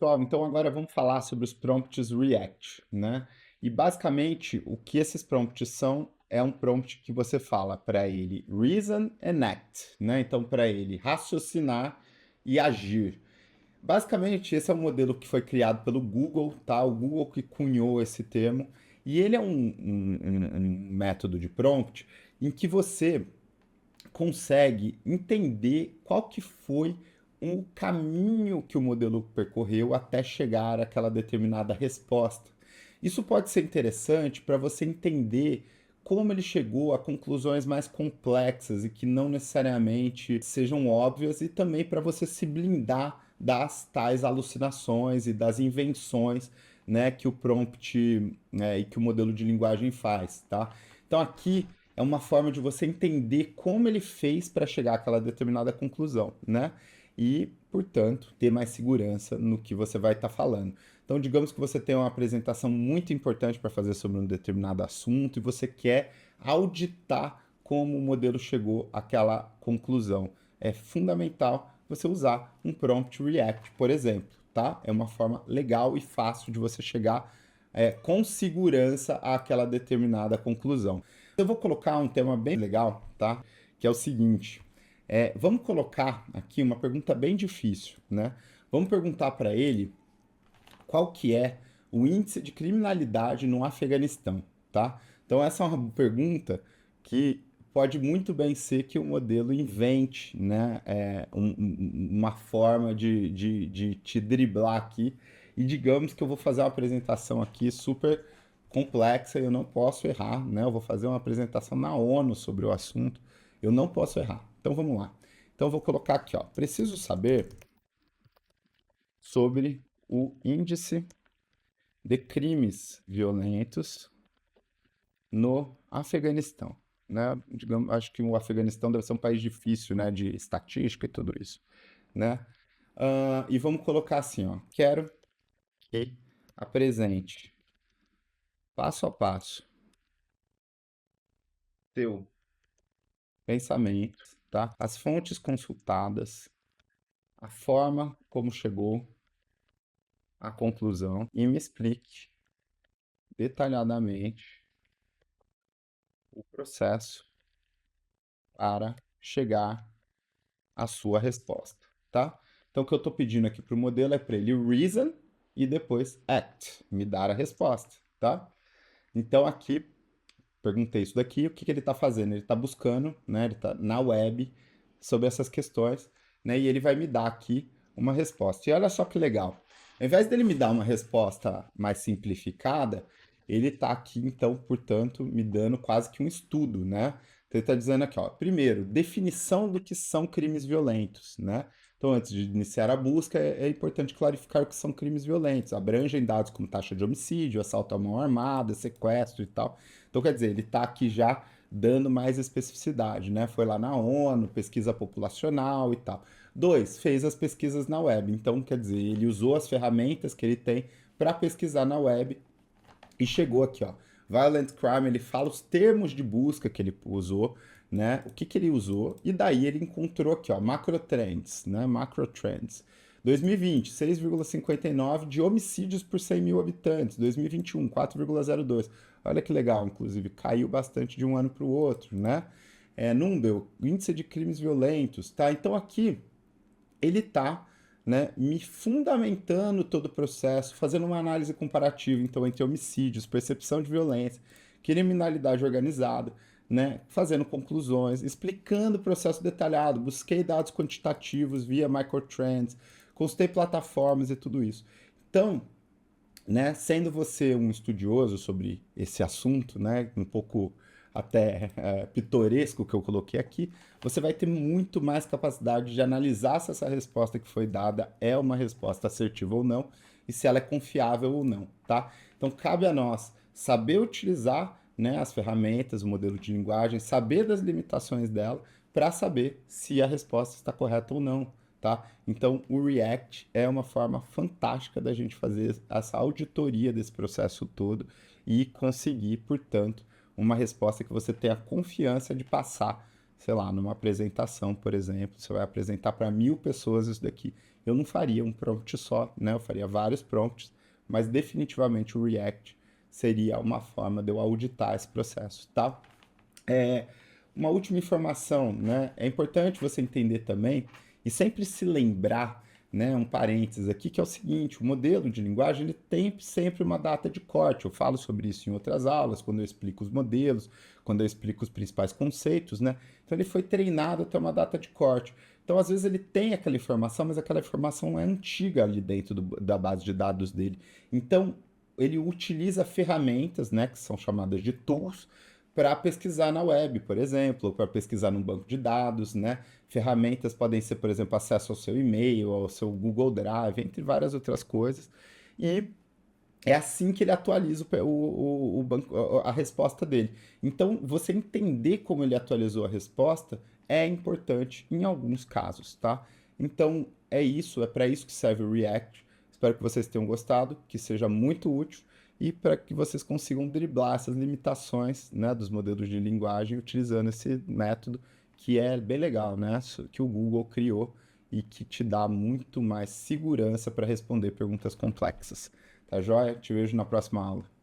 Pessoal, então agora vamos falar sobre os prompts React, né? E basicamente o que esses prompts são é um prompt que você fala para ele reason and act, né? Então para ele raciocinar e agir. Basicamente esse é um modelo que foi criado pelo Google, tá? O Google que cunhou esse termo e ele é um método de prompt em que você consegue entender qual que foi o caminho que o modelo percorreu até chegar àquela determinada resposta. Isso pode ser interessante para você entender como ele chegou a conclusões mais complexas e que não necessariamente sejam óbvias, e também para você se blindar das tais alucinações e das invenções, né, que o prompt, né, e que o modelo de linguagem faz, tá? Então aqui é uma forma de você entender como ele fez para chegar àquela determinada conclusão, né? E, portanto, ter mais segurança no que você vai estar falando. Então, digamos que você tem uma apresentação muito importante para fazer sobre um determinado assunto e você quer auditar como o modelo chegou àquela conclusão. É fundamental você usar um prompt React, por exemplo, tá? É uma forma legal e fácil de você chegar com segurança àquela determinada conclusão. Eu vou colocar um tema bem legal, tá? Que é o seguinte: vamos colocar aqui uma pergunta bem difícil, né? Vamos perguntar para ele qual que é o índice de criminalidade no Afeganistão, tá? Então essa é uma pergunta que pode muito bem ser que o modelo invente, né, uma forma de te driblar aqui. E digamos que eu vou fazer uma apresentação aqui super complexa e eu não posso errar, né? Eu vou fazer uma apresentação na ONU sobre o assunto, eu não posso errar. Então vamos lá. Então eu vou colocar aqui, ó, preciso saber sobre o índice de crimes violentos no Afeganistão, né? Digamos, acho que o Afeganistão deve ser um país difícil, né, de estatística e tudo isso, né? E vamos colocar assim, ó, quero que apresente passo a passo seu pensamento, tá? As fontes consultadas, a forma como chegou à conclusão e me explique detalhadamente o processo para chegar à sua resposta, tá? Então, o que eu estou pedindo aqui para o modelo é para ele reason e depois act, me dar a resposta, tá? Então, aqui, perguntei isso daqui, o que que ele está fazendo? Ele está buscando, né? Ele está na web sobre essas questões, né? E ele vai me dar aqui uma resposta. E olha só que legal. Ao invés dele me dar uma resposta mais simplificada, ele está aqui, então, portanto, me dando quase que um estudo, né? Então, ele está dizendo aqui, ó, primeiro, definição do que são crimes violentos, né? Então, antes de iniciar a busca, é importante clarificar o que são crimes violentos. Abrangem dados como taxa de homicídio, assalto à mão armada, sequestro e tal. Então, quer dizer, ele está aqui já dando mais especificidade, né? Foi lá na ONU, pesquisa populacional e tal. Dois, fez as pesquisas na web. Então, quer dizer, ele usou as ferramentas que ele tem para pesquisar na web e chegou aqui, ó. Violent crime, ele fala os termos de busca que ele usou, né? O que que ele usou, e daí ele encontrou aqui, ó, macro trends, né? Macro trends. 2020, 6,59 de homicídios por 100 mil habitantes. 2021, 4,02. Olha que legal, inclusive, caiu bastante de um ano para o outro, né? Numbel, índice de crimes violentos, tá? Então aqui ele está, né, me fundamentando todo o processo, fazendo uma análise comparativa, então, entre homicídios, percepção de violência, criminalidade organizada, né, fazendo conclusões, explicando o processo detalhado, busquei dados quantitativos via microtrends, consultei plataformas e tudo isso. Então, né, sendo você um estudioso sobre esse assunto, né, um pouco até pitoresco que eu coloquei aqui, você vai ter muito mais capacidade de analisar se essa resposta que foi dada é uma resposta assertiva ou não e se ela é confiável ou não, tá? Então cabe a nós saber utilizar, né, as ferramentas, o modelo de linguagem, saber das limitações dela para saber se a resposta está correta ou não, tá? Então, o React é uma forma fantástica da gente fazer essa auditoria desse processo todo e conseguir, portanto, uma resposta que você tenha confiança de passar sei lá, numa apresentação, por exemplo, você vai apresentar para 1000 pessoas isso daqui. Eu não faria um prompt só, né? Eu faria vários prompts, mas definitivamente o React seria uma forma de eu auditar esse processo, tá? É, uma última informação, né? É importante você entender também e sempre se lembrar, né? Um parênteses aqui que é o seguinte: o modelo de linguagem ele tem sempre uma data de corte. Eu falo sobre isso em outras aulas, quando eu explico os modelos, quando eu explico os principais conceitos, né? Então ele foi treinado até uma data de corte. Então, às vezes, ele tem aquela informação, mas aquela informação é antiga ali dentro da base de dados dele. Então, ele utiliza ferramentas, né, que são chamadas de tools, para pesquisar na web, por exemplo, ou para pesquisar num banco de dados, né? Ferramentas podem ser, por exemplo, acesso ao seu e-mail, ao seu Google Drive, entre várias outras coisas. E é assim que ele atualiza o banco, a resposta dele. Então, você entender como ele atualizou a resposta é importante em alguns casos, tá? Então, é isso, é para isso que serve o React. Espero que vocês tenham gostado, que seja muito útil e para que vocês consigam driblar essas limitações, né, dos modelos de linguagem utilizando esse método que é bem legal, né, que o Google criou e que te dá muito mais segurança para responder perguntas complexas. Tá joia? Te vejo na próxima aula.